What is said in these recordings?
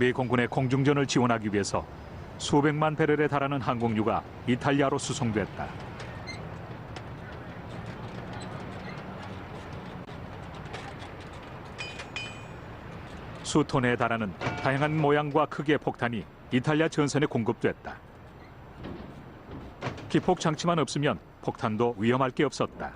미 공군의 공중전을 지원하기 위해서 수백만 배럴에 달하는 항공유가 이탈리아로 수송됐다. 수톤에 달하는 다양한 모양과 크기의 폭탄이 이탈리아 전선에 공급됐다. 기폭 장치만 없으면 폭탄도 위험할 게 없었다.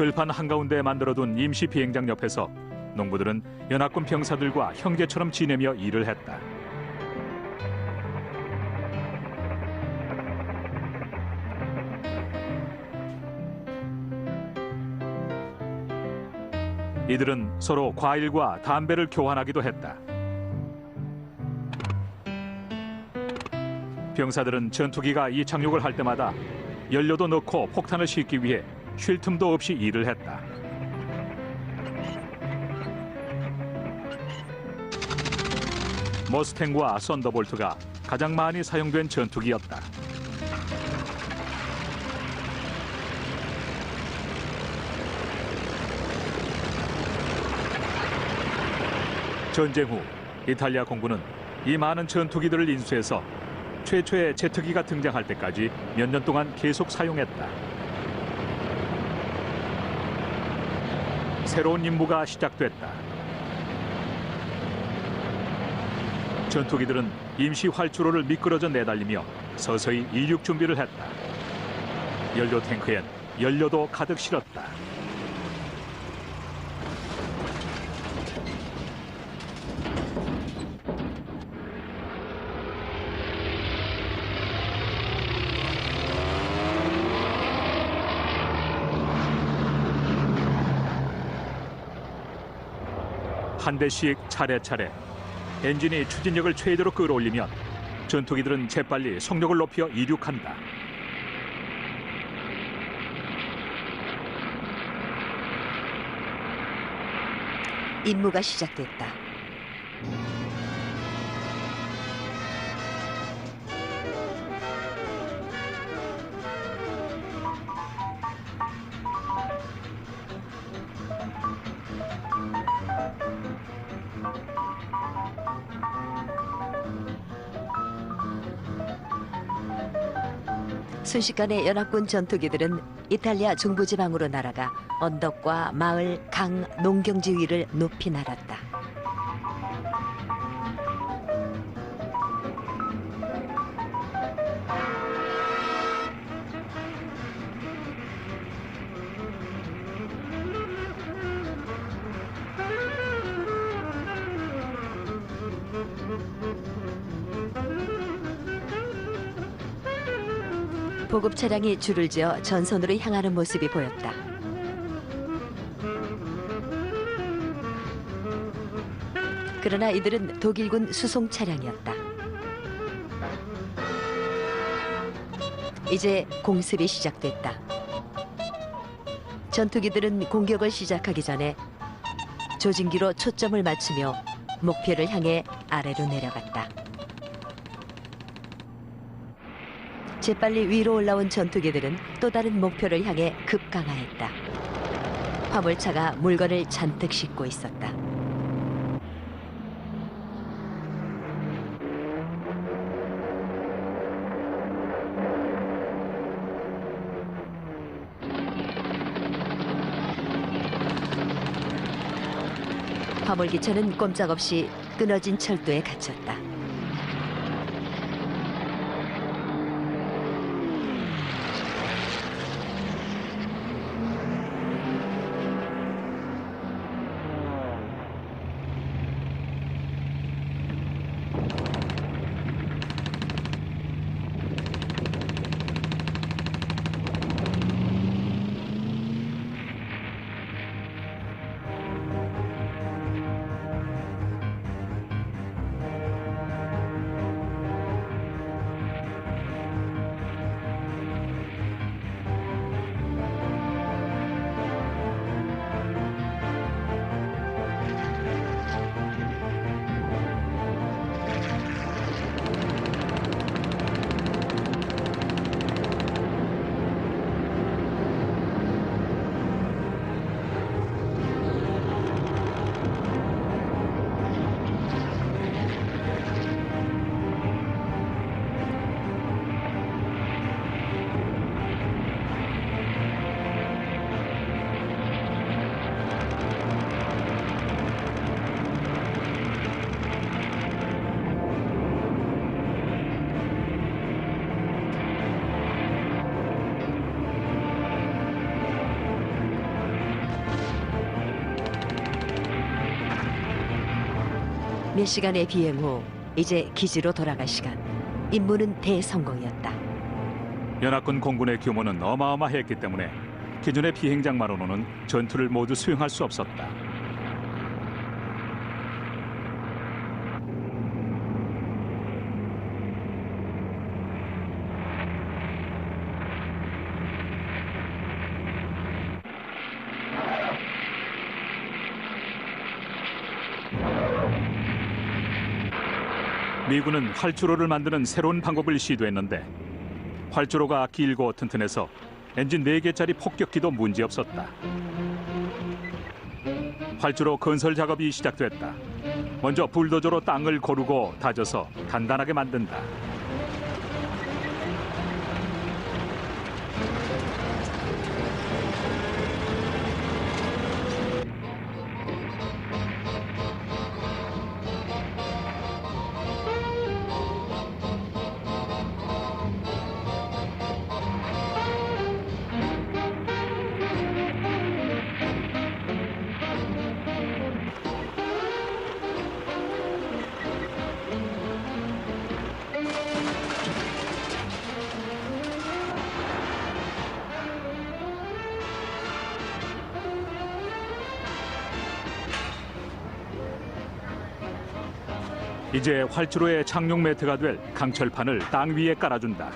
들판 한가운데에 만들어둔 임시 비행장 옆에서 농부들은 연합군 병사들과 형제처럼 지내며 일을 했다. 이들은 서로 과일과 담배를 교환하기도 했다. 병사들은 전투기가 이착륙을 할 때마다 연료도 넣고 폭탄을 싣기 위해 쉴 틈도 없이 일을 했다. 머스탱과 썬더볼트가 가장 많이 사용된 전투기였다. 전쟁 후 이탈리아 공군은 이 많은 전투기들을 인수해서 최초의 제트기가 등장할 때까지 몇 년 동안 계속 사용했다. 새로운 임무가 시작됐다. 전투기들은 임시 활주로를 미끄러져 내달리며 서서히 이륙 준비를 했다. 연료 탱크엔 연료도 가득 실었다. 한 대씩 차례차례 엔진이 추진력을 최대로 끌어올리면 전투기들은 재빨리 속력을 높여 이륙한다. 임무가 시작됐다. 순식간에 연합군 전투기들은 이탈리아 중부지방으로 날아가 언덕과 마을, 강, 농경지 위를 높이 날았다. 보급 차량이 줄을 지어 전선으로 향하는 모습이 보였다. 그러나 이들은 독일군 수송 차량이었다. 이제 공습이 시작됐다. 전투기들은 공격을 시작하기 전에 조진기로 초점을 맞추며 목표를 향해 아래로 내려갔다. 재빨리 위로 올라온 전투기들은 또 다른 목표를 향해 급강하했다. 화물차가 물건을 잔뜩 싣고 있었다. 화물기차는 꼼짝없이 끊어진 철도에 갇혔다. 몇 시간의 비행 후 이제 기지로 돌아갈 시간. 임무는 대성공이었다. 연합군 공군의 규모는 어마어마했기 때문에 기존의 비행장만으로는 전투를 모두 수행할 수 없었다. 미군은 활주로를 만드는 새로운 방법을 시도했는데 활주로가 길고 튼튼해서 엔진 4개짜리 폭격기도 문제없었다. 활주로 건설 작업이 시작됐다. 먼저 불도저로 땅을 고르고 다져서 단단하게 만든다. 이제 활주로의 착륙 매트가 될 강철판을 땅 위에 깔아준다.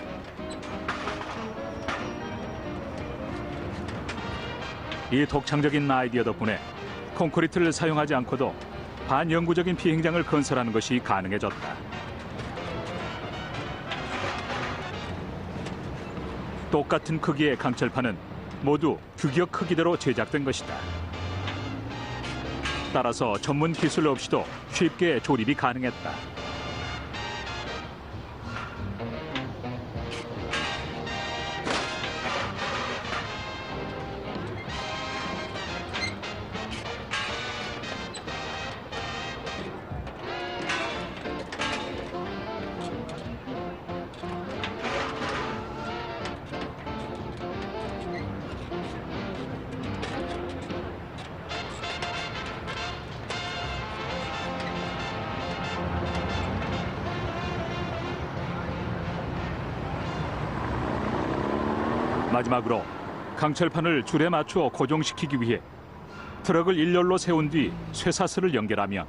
이 독창적인 아이디어 덕분에 콘크리트를 사용하지 않고도 반영구적인 비행장을 건설하는 것이 가능해졌다. 똑같은 크기의 강철판은 모두 규격 크기대로 제작된 것이다. 따라서 전문 기술 없이도 쉽게 조립이 가능했다. 마지막으로 강철판을 줄에 맞추어 고정시키기 위해 트럭을 일렬로 세운 뒤 쇠사슬을 연결하면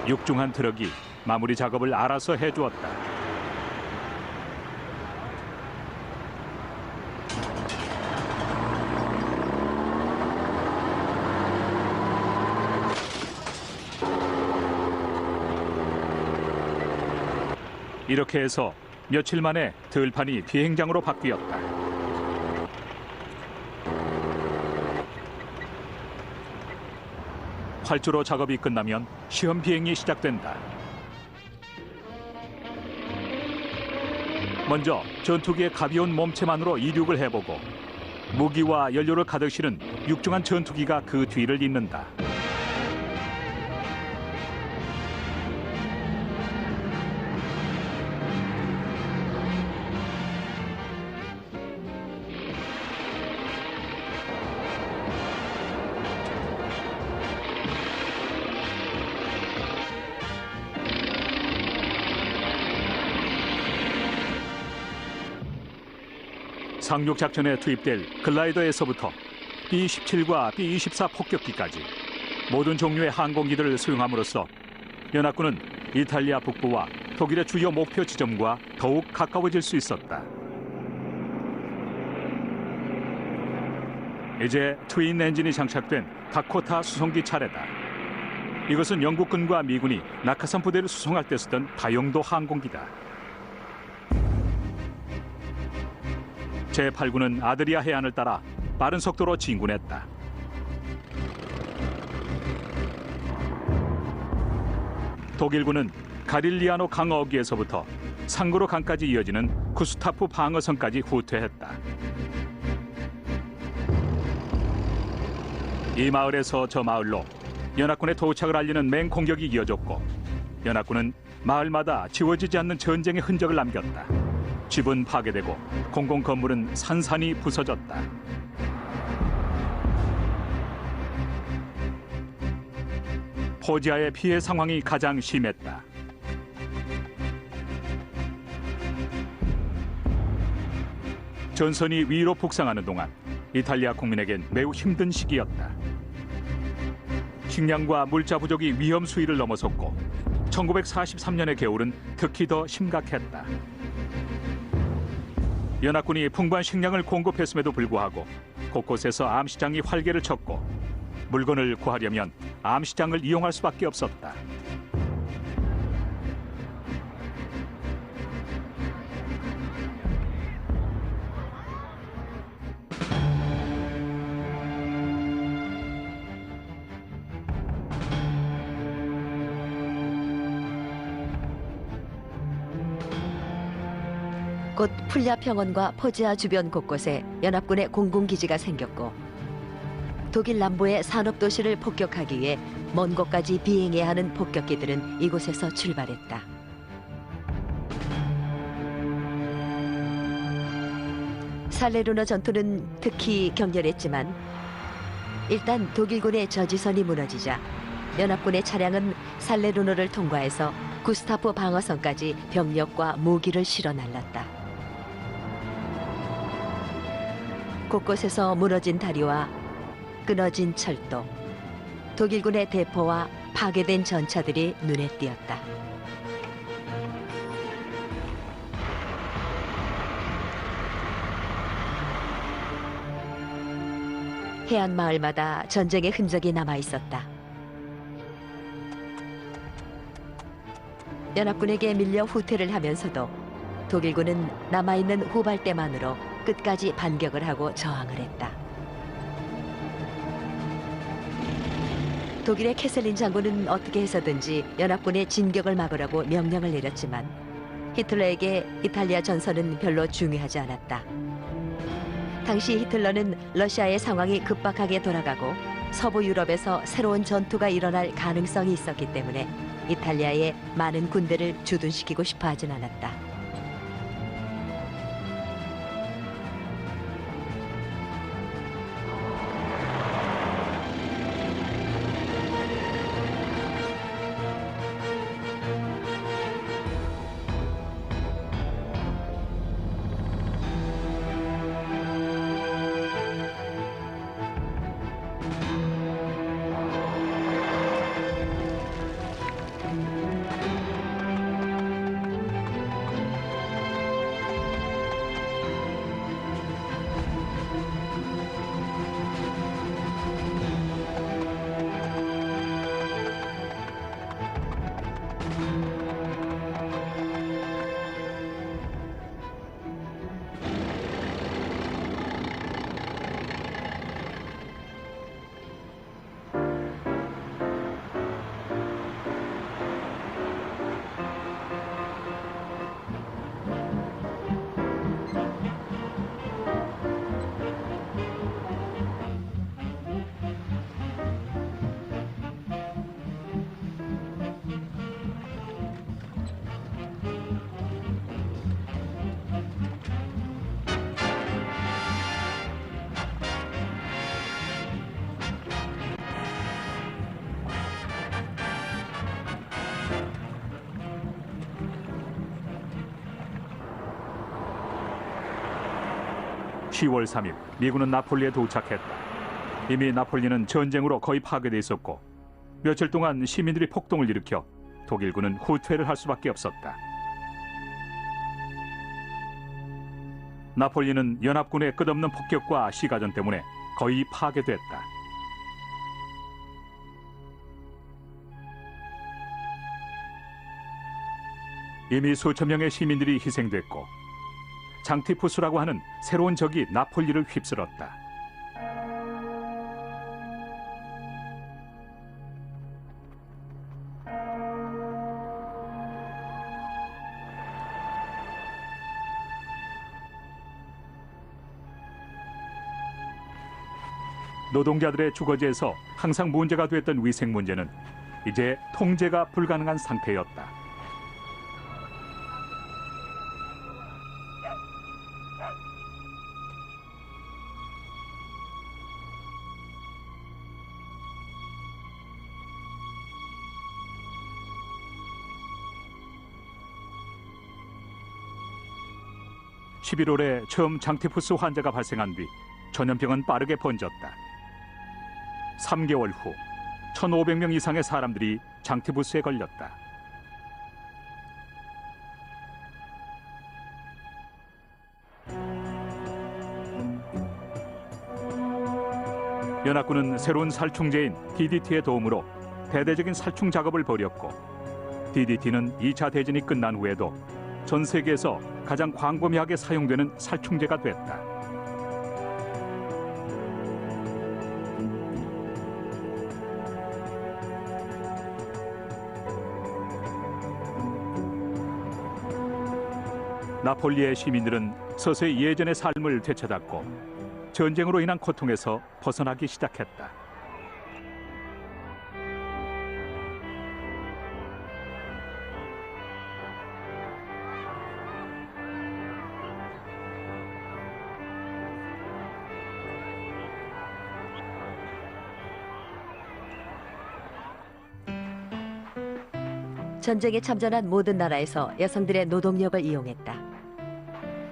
육중한 트럭이 마무리 작업을 알아서 해주었다. 이렇게 해서 며칠 만에 들판이 비행장으로 바뀌었다. 활주로 작업이 끝나면 시험 비행이 시작된다. 먼저 전투기의 가벼운 몸체만으로 이륙을 해보고 무기와 연료를 가득 실은 육중한 전투기가 그 뒤를 잇는다. 상륙 작전에 투입될 글라이더에서부터 B-17과 B-24 폭격기까지 모든 종류의 항공기들을 수용함으로써 연합군은 이탈리아 북부와 독일의 주요 목표 지점과 더욱 가까워질 수 있었다. 이제 트윈 엔진이 장착된 다코타 수송기 차례다. 이것은 영국군과 미군이 낙하산 부대를 수송할 때 쓰던 다용도 항공기다. 제8군은 아드리아 해안을 따라 빠른 속도로 진군했다. 독일군은 가릴리아노 강 어귀에서부터 상그로 강까지 이어지는 구스타프 방어선까지 후퇴했다. 이 마을에서 저 마을로 연합군의 도착을 알리는 맹공격이 이어졌고 연합군은 마을마다 지워지지 않는 전쟁의 흔적을 남겼다. 집은 파괴되고 공공 건물은 산산이 부서졌다. 포지아의 피해 상황이 가장 심했다. 전선이 위로 북상하는 동안 이탈리아 국민에겐 매우 힘든 시기였다. 식량과 물자 부족이 위험 수위를 넘어섰고 1943년의 겨울은 특히 더 심각했다. 연합군이 풍부한 식량을 공급했음에도 불구하고 곳곳에서 암시장이 활개를 쳤고 물건을 구하려면 암시장을 이용할 수밖에 없었다. 곧 풀야 평원과 포지아 주변 곳곳에 연합군의 공군기지가 생겼고 독일 남부의 산업도시를 폭격하기 위해 먼 곳까지 비행해야 하는 폭격기들은 이곳에서 출발했다. 살레르너 전투는 특히 격렬했지만 일단 독일군의 저지선이 무너지자 연합군의 차량은 살레르노를 통과해서 구스타프 방어선까지 병력과 무기를 실어 날랐다. 곳곳에서 무너진 다리와 끊어진 철도, 독일군의 대포와 파괴된 전차들이 눈에 띄었다. 해안 마을마다 전쟁의 흔적이 남아 있었다. 연합군에게 밀려 후퇴를 하면서도 독일군은 남아있는 후발대만으로 끝까지 반격을 하고 저항을 했다. 독일의 캐슬린 장군은 어떻게 해서든지 연합군의 진격을 막으라고 명령을 내렸지만 히틀러에게 이탈리아 전선은 별로 중요하지 않았다. 당시 히틀러는 러시아의 상황이 급박하게 돌아가고 서부 유럽에서 새로운 전투가 일어날 가능성이 있었기 때문에 이탈리아에 많은 군대를 주둔시키고 싶어 하진 않았다. (10월 3일) 미군은 나폴리에 도착했다. 이미 나폴리는 전쟁으로 거의 파괴돼 있었고 며칠 동안 시민들이 폭동을 일으켜 독일군은 후퇴를 할 수밖에 없었다. 나폴리는 연합군의 끝없는 폭격과 시가전 때문에 거의 파괴됐다. 이미 수천 명의 시민들이 희생됐고 장티푸스라고 하는 새로운 적이 나폴리를 휩쓸었다. 노동자들의 주거지에서 항상 문제가 됐던 위생 문제는 이제 통제가 불가능한 상태였다. 11월에 처음 장티푸스 환자가 발생한 뒤 전염병은 빠르게 번졌다. 3개월 후 1,500명 이상의 사람들이 장티푸스에 걸렸다. 연합군은 새로운 살충제인 DDT의 도움으로 대대적인 살충 작업을 벌였고, DDT는 2차 대전이 끝난 후에도 전 세계에서 가장 광범위하게 사용되는 살충제가 됐다. 나폴리의 시민들은 서서히 예전의 삶을 되찾았고 전쟁으로 인한 고통에서 벗어나기 시작했다. 전쟁에 참전한 모든 나라에서 여성들의 노동력을 이용했다.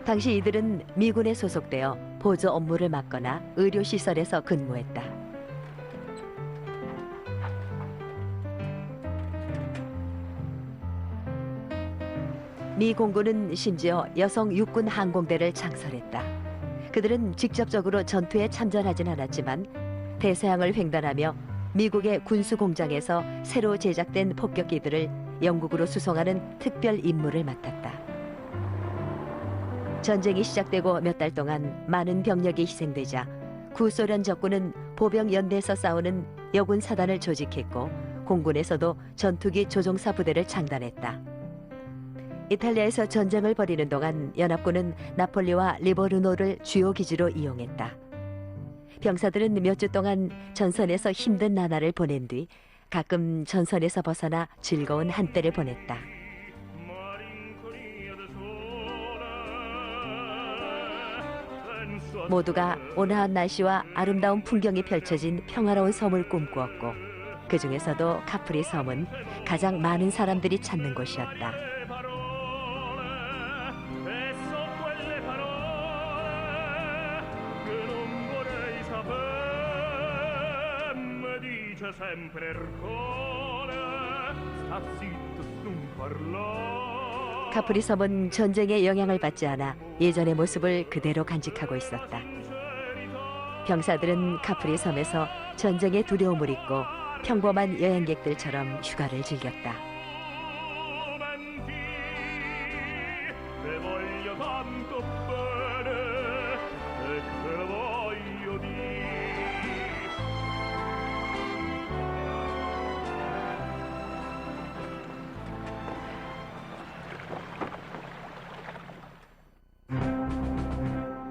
당시 이들은 미군에 소속되어 보조 업무를 맡거나 의료시설에서 근무했다. 미 공군은 심지어 여성 육군 항공대를 창설했다. 그들은 직접적으로 전투에 참전하진 않았지만 대서양을 횡단하며 미국의 군수 공장에서 새로 제작된 폭격기들을 영국으로 수송하는 특별 임무를 맡았다. 전쟁이 시작되고 몇 달 동안 많은 병력이 희생되자 구소련 적군은 보병 연대에서 싸우는 여군 사단을 조직했고 공군에서도 전투기 조종사 부대를 창단했다. 이탈리아에서 전쟁을 벌이는 동안 연합군은 나폴리와 리버르노를 주요 기지로 이용했다. 병사들은 몇 주 동안 전선에서 힘든 나날을 보낸 뒤 가끔 전선에서 벗어나 즐거운 한때를 보냈다. 모두가 온화한 날씨와 아름다운 풍경이 펼쳐진 평화로운 섬을 꿈꾸었고 그 중에서도 카프리 섬은 가장 많은 사람들이 찾는 곳이었다. 카프리 섬은 전쟁의 영향을 받지 않아 예전의 모습을 그대로 간직하고 있었다. 병사들은 카프리 섬에서 전쟁의 두려움을 잊고 평범한 여행객들처럼 휴가를 즐겼다.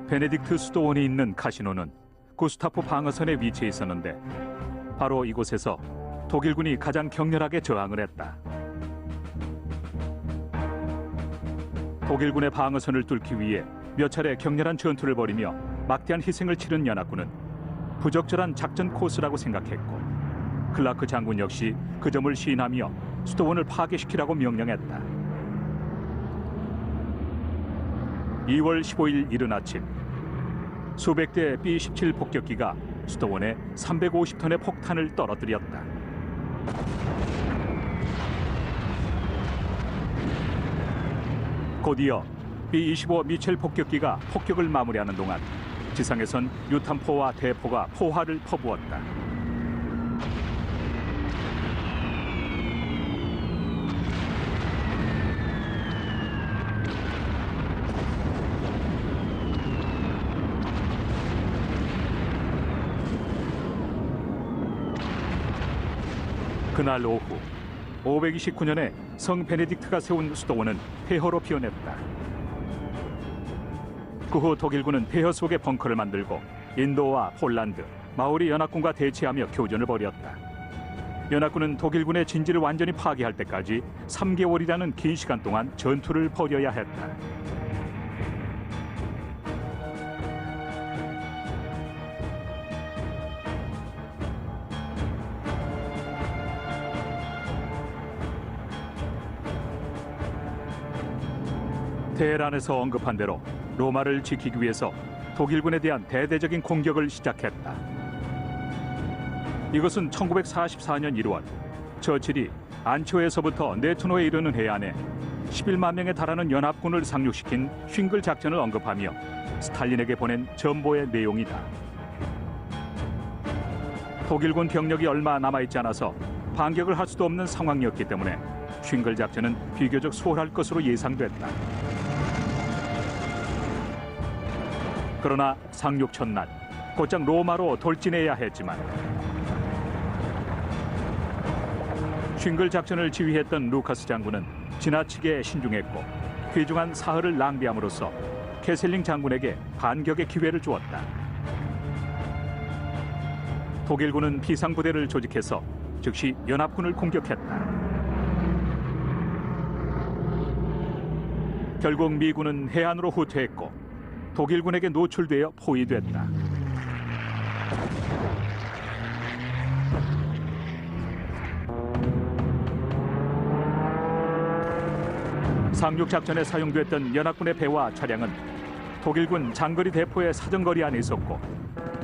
베네딕트 수도원이 있는 카시노는 구스타프 방어선에 위치해 있었는데 바로 이곳에서 독일군이 가장 격렬하게 저항을 했다. 독일군의 방어선을 뚫기 위해 몇 차례 격렬한 전투를 벌이며 막대한 희생을 치른 연합군은 부적절한 작전 코스라고 생각했고 클라크 장군 역시 그 점을 시인하며 수도원을 파괴시키라고 명령했다. 2월 15일 이른 아침 수백 대 B-17 폭격기가 수도원에 350톤의 폭탄을 떨어뜨렸다. 곧이어 B-25 미첼 폭격기가 폭격을 마무리하는 동안 지상에선 유탄포와 대포가 포화를 퍼부었다. 그날 오후 529년에 성 베네딕트가 세운 수도원은 폐허로 피어냈다. 그 후 독일군은 폐허 속에 벙커를 만들고 인도와 폴란드, 마오리 연합군과 대치하며 교전을 벌였다. 연합군은 독일군의 진지를 완전히 파괴할 때까지 3개월이라는 긴 시간 동안 전투를 벌여야 했다. 테헤란에서 언급한 대로 로마를 지키기 위해서 독일군에 대한 대대적인 공격을 시작했다. 이것은 1944년 1월 처칠이 안초에서부터 네투노에 이르는 해안에 11만 명에 달하는 연합군을 상륙시킨 쉰글 작전을 언급하며 스탈린에게 보낸 전보의 내용이다. 독일군 병력이 얼마 남아있지 않아서 반격을 할 수도 없는 상황이었기 때문에 쉰글 작전은 비교적 수월할 것으로 예상됐다. 그러나 상륙 첫날 곧장 로마로 돌진해야 했지만 쉰글 작전을 지휘했던 루카스 장군은 지나치게 신중했고 귀중한 사흘을 낭비함으로써 케셀링 장군에게 반격의 기회를 주었다. 독일군은 비상부대를 조직해서 즉시 연합군을 공격했다. 결국 미군은 해안으로 후퇴했고 독일군에게 노출되어 포위됐다. 상륙 작전에 사용됐던 연합군의 배와 차량은 독일군 장거리 대포의 사정거리 안에 있었고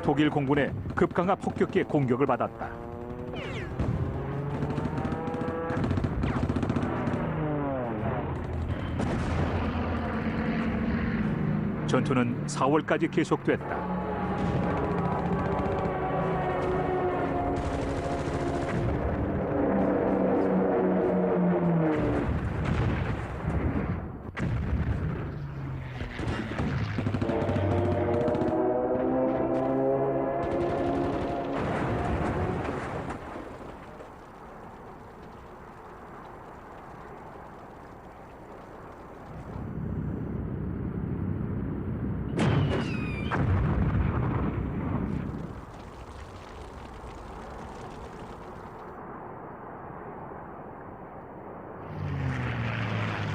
독일 공군의 급강화 폭격기의 공격을 받았다. 전투는 4월까지 계속됐다.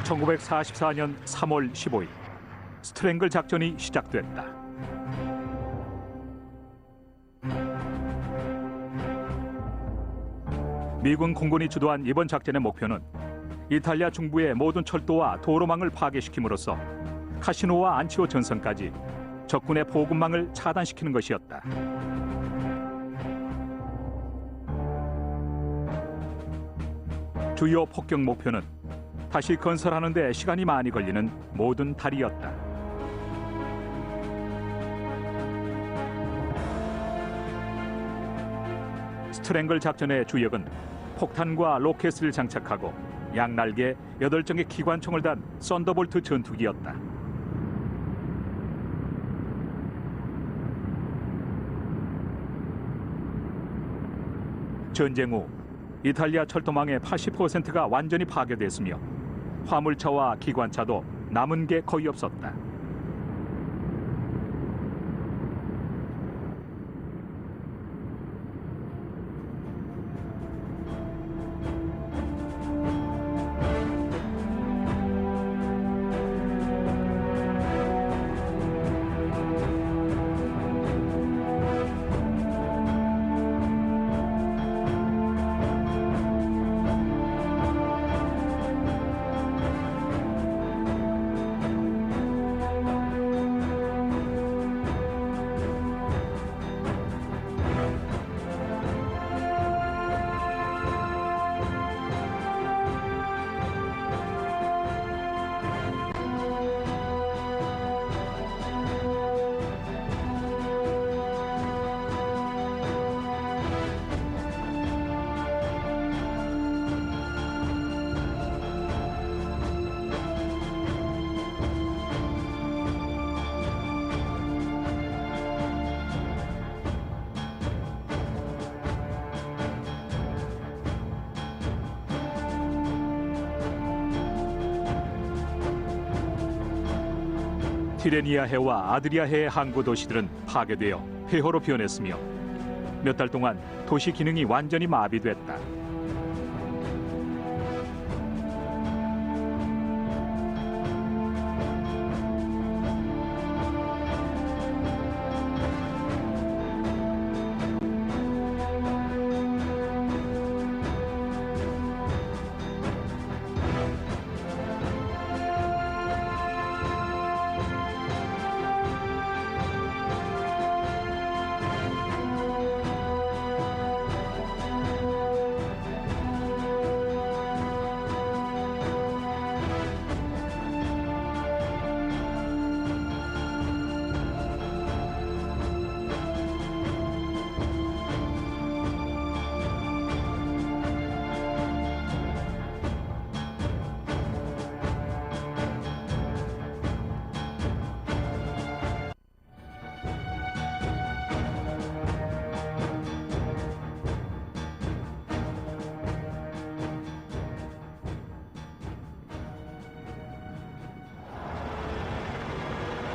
(1944년 3월 15일) 스트랭글 작전이 시작됐다. 미군 공군이 주도한 이번 작전의 목표는 이탈리아 중부의 모든 철도와 도로망을 파괴시킴으로써 카시노와 안치오 전선까지 적군의 보급망을 차단시키는 것이었다. 주요 폭격 목표는 다시 건설하는 데 시간이 많이 걸리는 모든 다리였다. 스트랭글 작전의 주역은 폭탄과 로켓을 장착하고 양날개 8정의 기관총을 단 썬더볼트 전투기였다. 전쟁 후 이탈리아 철도망의 80%가 완전히 파괴됐으며 화물차와 기관차도 남은 게 거의 없었다. 티레니아 해와 아드리아 해의 항구 도시들은 파괴되어 폐허로 변했으며 몇 달 동안 도시 기능이 완전히 마비됐다.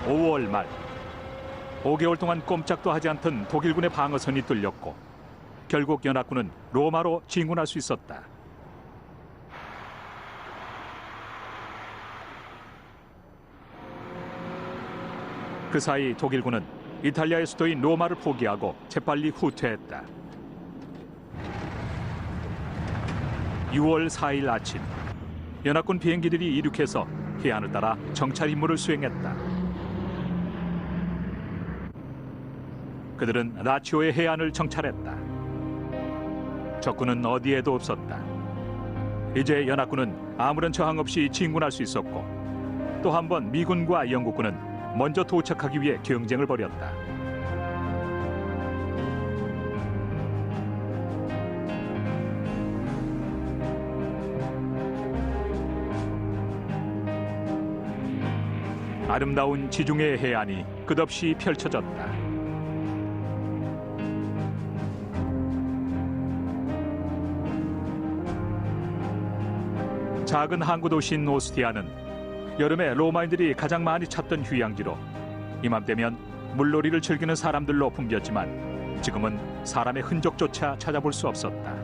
5월 말 5개월 동안 꼼짝도 하지 않던 독일군의 방어선이 뚫렸고 결국 연합군은 로마로 진군할 수 있었다. 그 사이 독일군은 이탈리아의 수도인 로마를 포기하고 재빨리 후퇴했다. 6월 4일 아침 연합군 비행기들이 이륙해서 해안을 따라 정찰 임무를 수행했다. 그들은 라치오의 해안을 정찰했다. 적군은 어디에도 없었다. 이제 연합군은 아무런 저항 없이 진군할 수 있었고 또 한 번 미군과 영국군은 먼저 도착하기 위해 경쟁을 벌였다. 아름다운 지중해 해안이 끝없이 펼쳐졌다. 작은 항구 도시인 오스티아는 여름에 로마인들이 가장 많이 찾던 휴양지로 이맘때면 물놀이를 즐기는 사람들로 붐볐지만 지금은 사람의 흔적조차 찾아볼 수 없었다.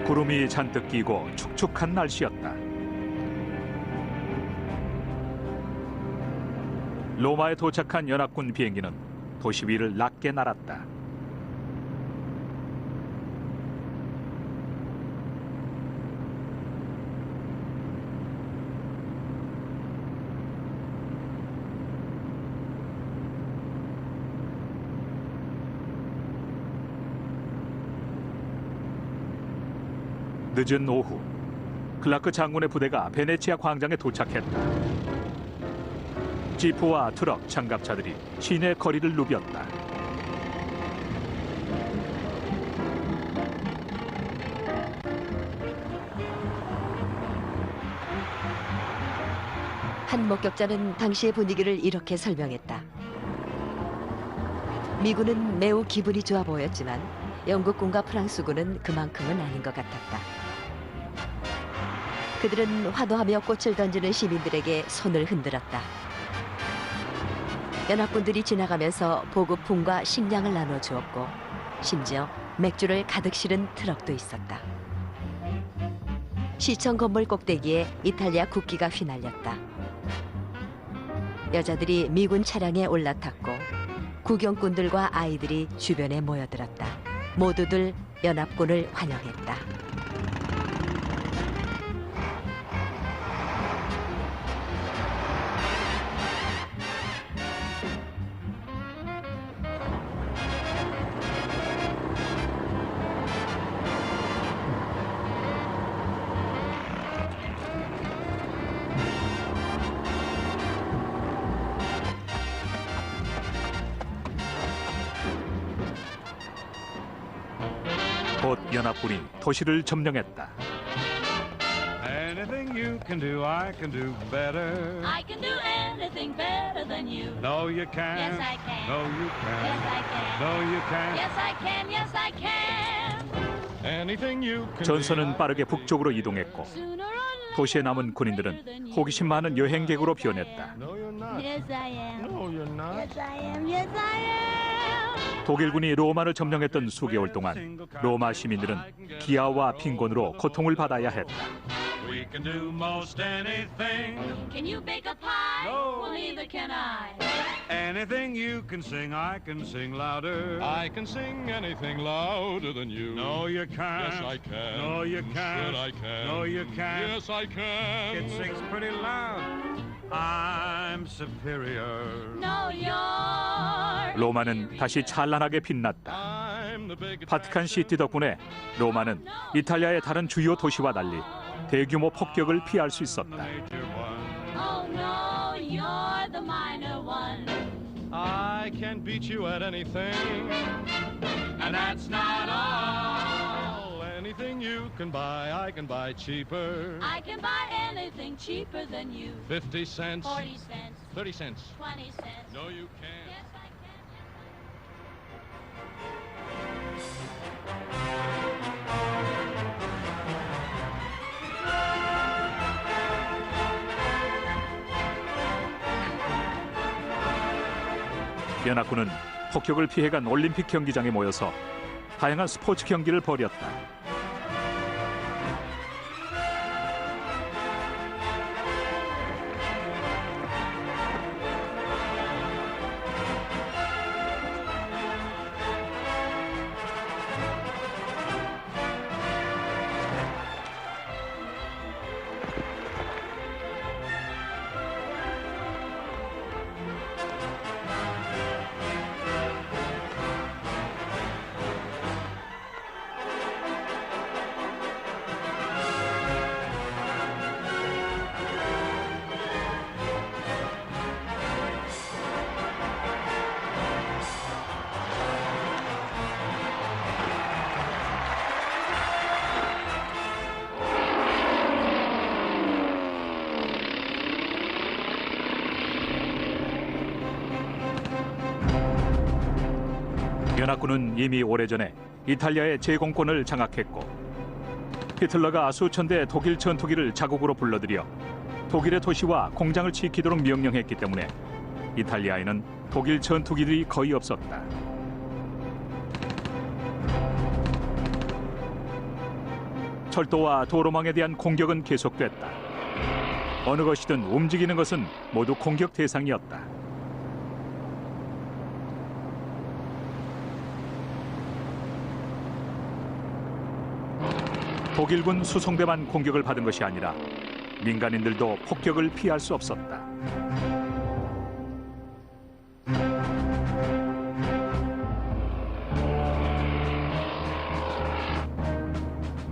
구름이 잔뜩 끼고 축축한 날씨였다. 로마에 도착한 연합군 비행기는 도시 위를 낮게 날았다. 늦은 오후 클라크 장군의 부대가 베네치아 광장에 도착했다. 지프와 트럭, 장갑차들이 시내 거리를 누볐다. 한 목격자는 당시의 분위기를 이렇게 설명했다. 미군은 매우 기분이 좋아 보였지만 영국군과 프랑스군은 그만큼은 아닌 것 같았다. 그들은 화도하며 꽃을 던지는 시민들에게 손을 흔들었다. 연합군들이 지나가면서 보급품과 식량을 나눠주었고 심지어 맥주를 가득 실은 트럭도 있었다. 시청 건물 꼭대기에 이탈리아 국기가 휘날렸다. 여자들이 미군 차량에 올라탔고 구경꾼들과 아이들이 주변에 모여들었다. 모두들 연합군을 환영했다. 곧 연합군이 도시를 점령했다. Anything you can do, I can do better. I can do anything better than you. No, you can't. Yes, I can. No, you can't. Yes, I can. No, you can't. Yes, I can. Yes, I can. Anything you can 전선은 do, 빠르게 북쪽으로 이동했고 Sooner or later 도시에 남은 군인들은 호기심 많은 여행객으로 변했다. No, you're not. Yes, I am. No, you're not. Yes, I am. Yes, I am. 독일군이 로마를 점령했던 수개월 동안 로마 시민들은 기아와 빈곤으로 고통을 받아야 했다. We can do most anything. Can you bake a pie? No. Well, neither can I. Anything you can sing, I can sing louder. I can sing anything louder than you. No, you can't. Yes, I can. No, you can't. Sure I can. No, you can't. Yes, I can. It sings pretty loud. I'm superior. No, you're. 로마는 다시 찬란하게 빛났다. I'm the big 바티칸 시티 덕분에 로마는 이탈리아의 다른 주요 도시와 달리 대규모 폭격을 피할 수 있었다. Major one. can't beat you at anything. And that's not all. Anything you can buy, I can buy cheaper. I can buy anything cheaper than you. 50 cents. 40 cents, 30 cents. 20 cents. No, you can't. Yes, I can. 연합군은 폭격을 피해간 올림픽 경기장에 모여서 다양한 스포츠 경기를 벌였다. 연합군은 이미 오래전에 이탈리아의 제공권을 장악했고 히틀러가 수천 대 독일 전투기를 자국으로 불러들여 독일의 도시와 공장을 지키도록 명령했기 때문에 이탈리아에는 독일 전투기들이 거의 없었다. 철도와 도로망에 대한 공격은 계속됐다. 어느 것이든 움직이는 것은 모두 공격 대상이었다. 독일군 수송대만 공격을 받은 것이 아니라 민간인들도 폭격을 피할 수 없었다.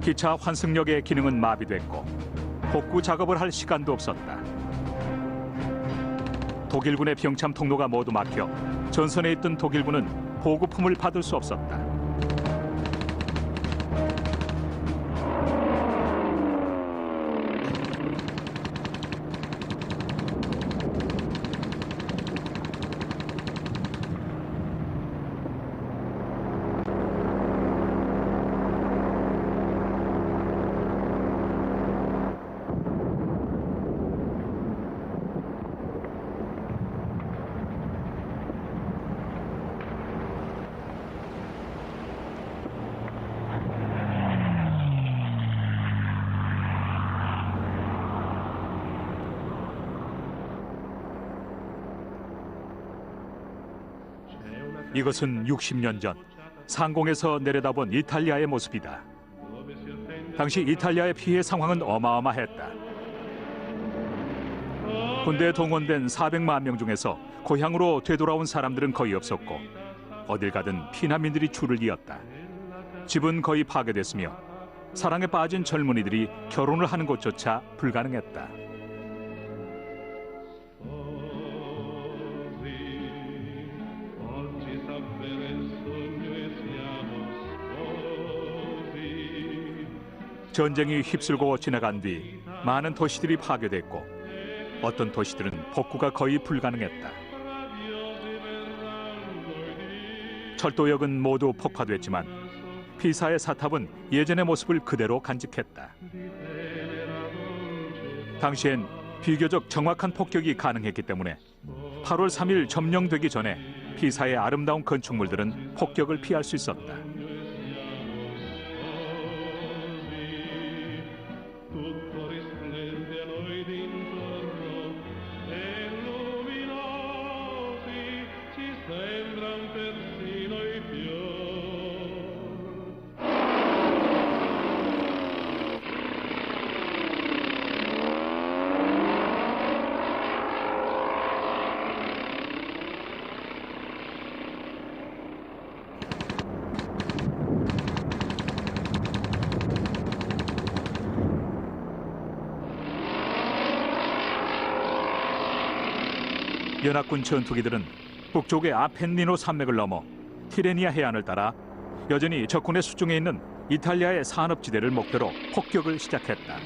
기차 환승역의 기능은 마비됐고 복구 작업을 할 시간도 없었다. 독일군의 병참 통로가 모두 막혀 전선에 있던 독일군은 보급품을 받을 수 없었다. 이것은 60년 전 상공에서 내려다본 이탈리아의 모습이다. 당시 이탈리아의 피해 상황은 어마어마했다. 군대에 동원된 400만 명 중에서 고향으로 되돌아온 사람들은 거의 없었고 어딜 가든 피난민들이 줄을 이었다. 집은 거의 파괴됐으며 사랑에 빠진 젊은이들이 결혼을 하는 것조차 불가능했다. 전쟁이 휩쓸고 지나간 뒤 많은 도시들이 파괴됐고 어떤 도시들은 복구가 거의 불가능했다. 철도역은 모두 폭파됐지만 피사의 사탑은 예전의 모습을 그대로 간직했다. 당시엔 비교적 정확한 폭격이 가능했기 때문에 8월 3일 점령되기 전에 피사의 아름다운 건축물들은 폭격을 피할 수 있었다. 연합군 전투기들은 북쪽의 아펜니노 산맥을 넘어 티레니아 해안을 따라 여전히 적군의 수중에 있는 이탈리아의 산업지대를 목표로 폭격을 시작했다.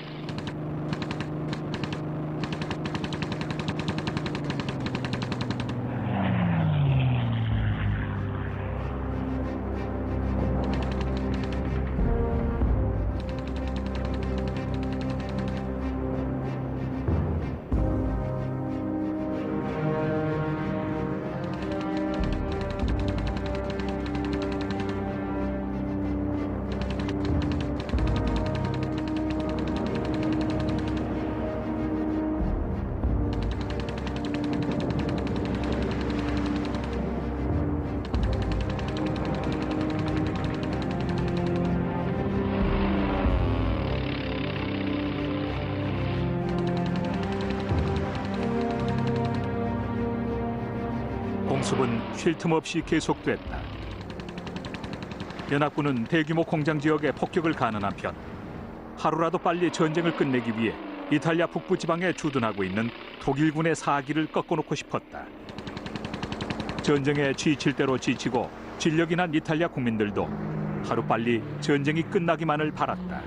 공습은 쉴 틈 없이 계속됐다. 연합군은 대규모 공장 지역에 폭격을 가능한 편, 하루라도 빨리 전쟁을 끝내기 위해 이탈리아 북부 지방에 주둔하고 있는 독일군의 사기를 꺾어놓고 싶었다. 전쟁에 지칠 대로 지치고 진력이 난 이탈리아 국민들도 하루빨리 전쟁이 끝나기만을 바랐다.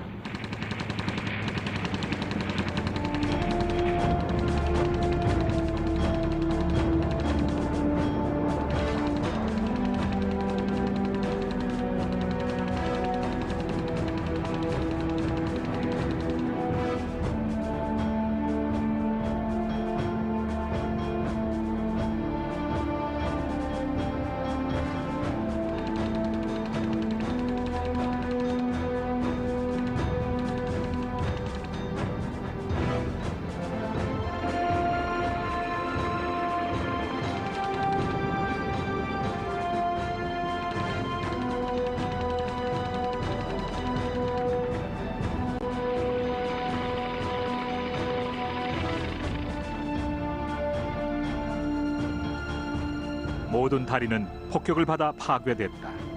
모든 다리는 폭격을 받아 파괴됐다.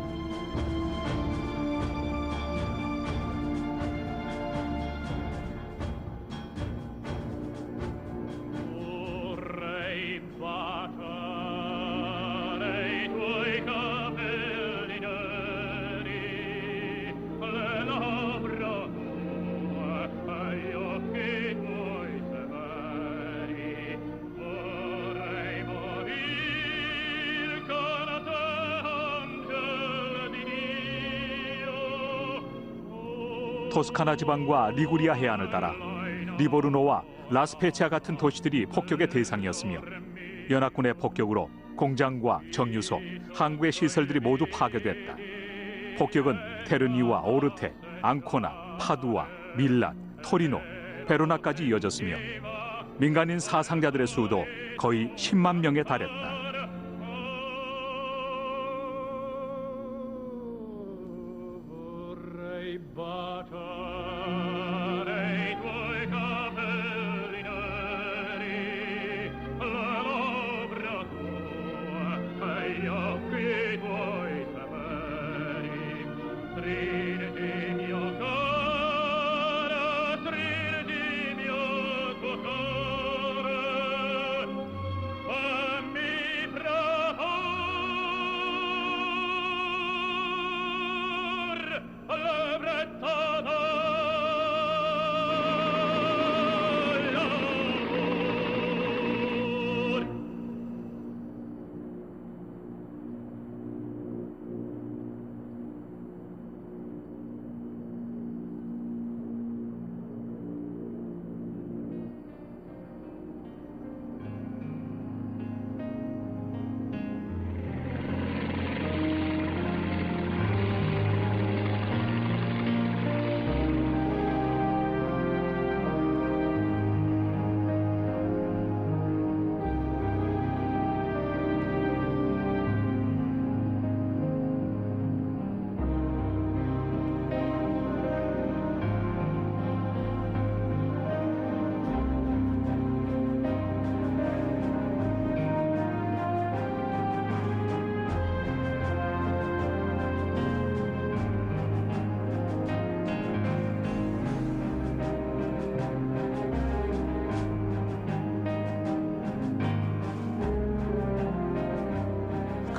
토스카나 지방과 리구리아 해안을 따라 리보르노와 라스페치아 같은 도시들이 폭격의 대상이었으며 연합군의 폭격으로 공장과 정유소, 항구의 시설들이 모두 파괴됐다. 폭격은 테르니와 오르테, 앙코나, 파두아, 밀란, 토리노, 베로나까지 이어졌으며 민간인 사상자들의 수도 거의 10만 명에 달했다.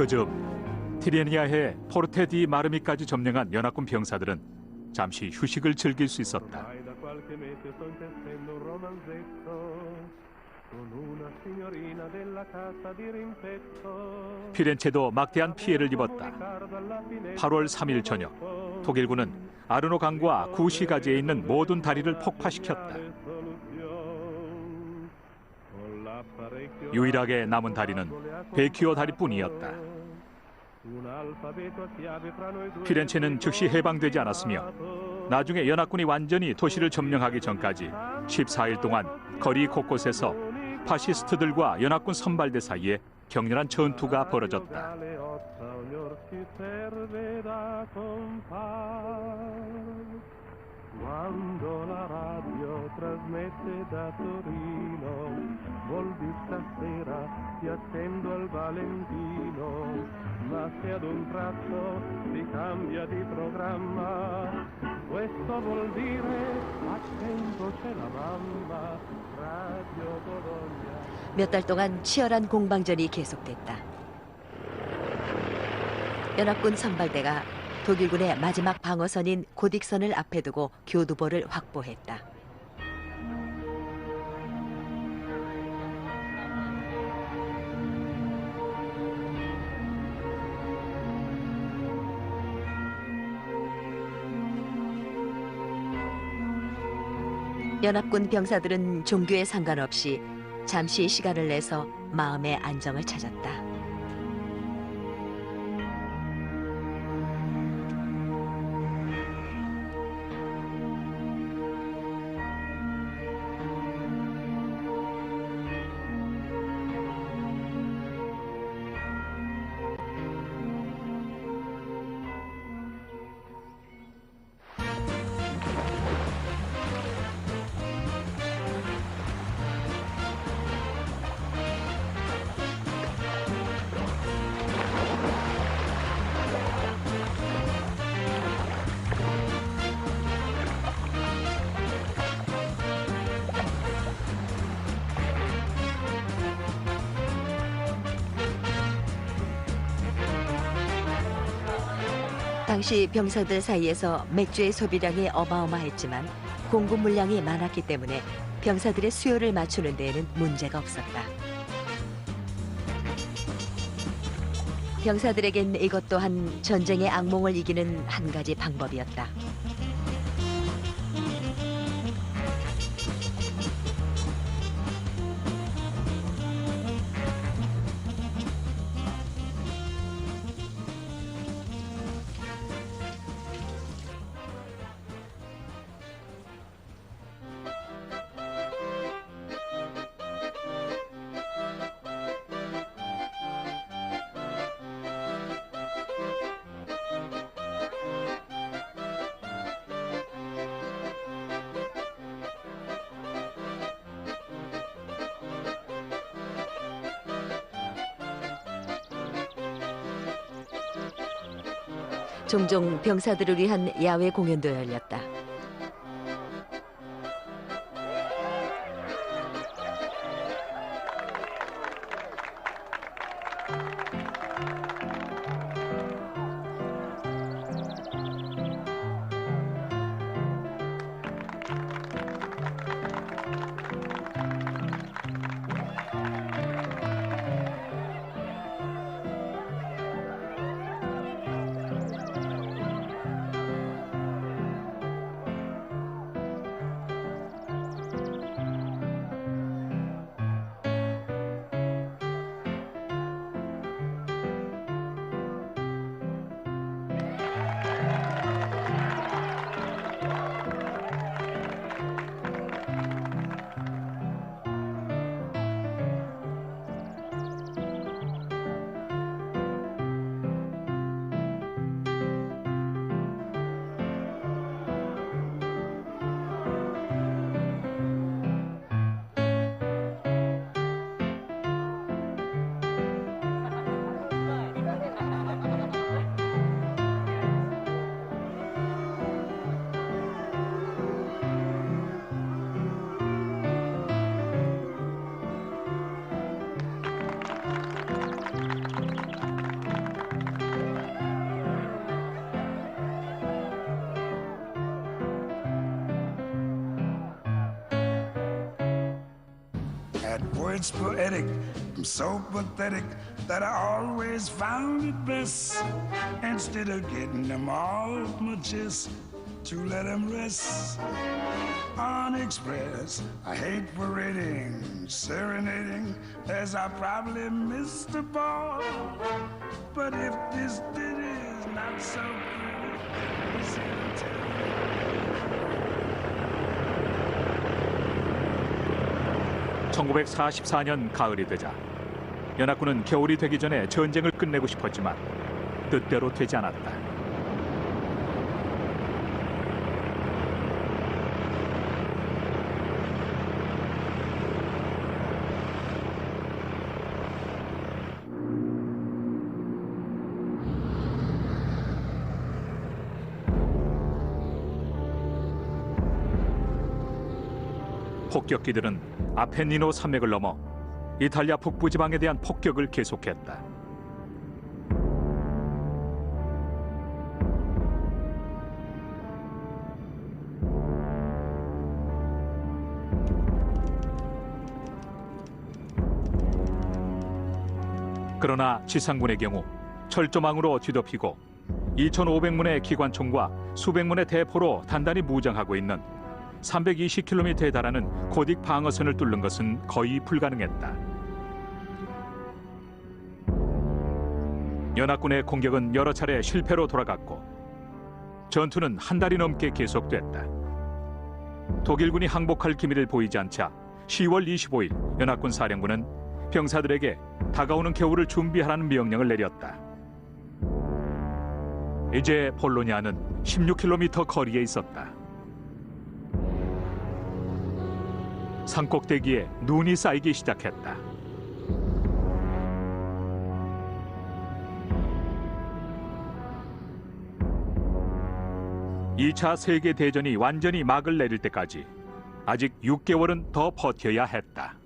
그즈음 티레니아해 포르테 디 마르미까지 점령한 연합군 병사들은 잠시 휴식을 즐길 수 있었다. Ormai da qualche mese sto intessendo un romanzetto con una signorina della casa di rimpetto. 피렌체도 막대한 피해를 입었다. 8월 3일 저녁 독일군은 아르노 강과 구시가지에 있는 모든 다리를 폭파시켰다. 유일하게 남은 다리는 베키오 다리뿐이었다. 피렌체는 즉시 해방되지 않았으며 나중에 연합군이 완전히 도시를 점령하기 전까지 14일 동안 거리 곳곳에서 파시스트들과 연합군 선발대 사이에 격렬한 전투가 벌어졌다. Quando la radio trasmette da Torino, vuol dire stasera ti attendo al Valentino, ma se ad un tratto si cambia di programma, questo vuol dire attento c'è la mamma, Radio Bologna. 몇 달 동안 치열한 공방전이 계속됐다. 연합군 선발대가 독일군의 마지막 방어선인 고딕선을 앞에 두고 교두보를 확보했다. 연합군 병사들은 종교에 상관없이 잠시 시간을 내서 마음의 안정을 찾았다. 당시 병사들 사이에서 맥주의 소비량이 어마어마했지만 공급 물량이 많았기 때문에 병사들의 수요를 맞추는 데에는 문제가 없었다. 병사들에겐 이것 또한 전쟁의 악몽을 이기는 한 가지 방법이었다. 종종 병사들을 위한 야외 공연도 열렸다. That word's poetic, I'm so pathetic that I always found it best, instead of getting them all my chest, to let them rest unexpressed. I hate parading, serenading, as I probably missed the ball. But if this ditty is not so pretty, is it tell me? 1944년 가을이 되자 연합군은 겨울이 되기 전에 전쟁을 끝내고 싶었지만 뜻대로 되지 않았다. 폭격기들은 아펜니노 산맥을 넘어 이탈리아 북부 지방에 대한 폭격을 계속했다. 그러나 지상군의 경우 철조망으로 뒤덮이고 2,500문의 기관총과 수백 문의 대포로 단단히 무장하고 있는 320km에 달하는 고딕 방어선을 뚫는 것은 거의 불가능했다. 연합군의 공격은 여러 차례 실패로 돌아갔고 전투는 한 달이 넘게 계속됐다. 독일군이 항복할 기미를 보이지 않자 10월 25일 연합군 사령부는 병사들에게 다가오는 겨울을 준비하라는 명령을 내렸다. 이제 볼로냐는 16km 거리에 있었다. 산꼭대기에 눈이 쌓이기 시작했다. (2차) 세계대전이 완전히 막을 내릴 때까지 아직 6개월은 더 버텨야 했다.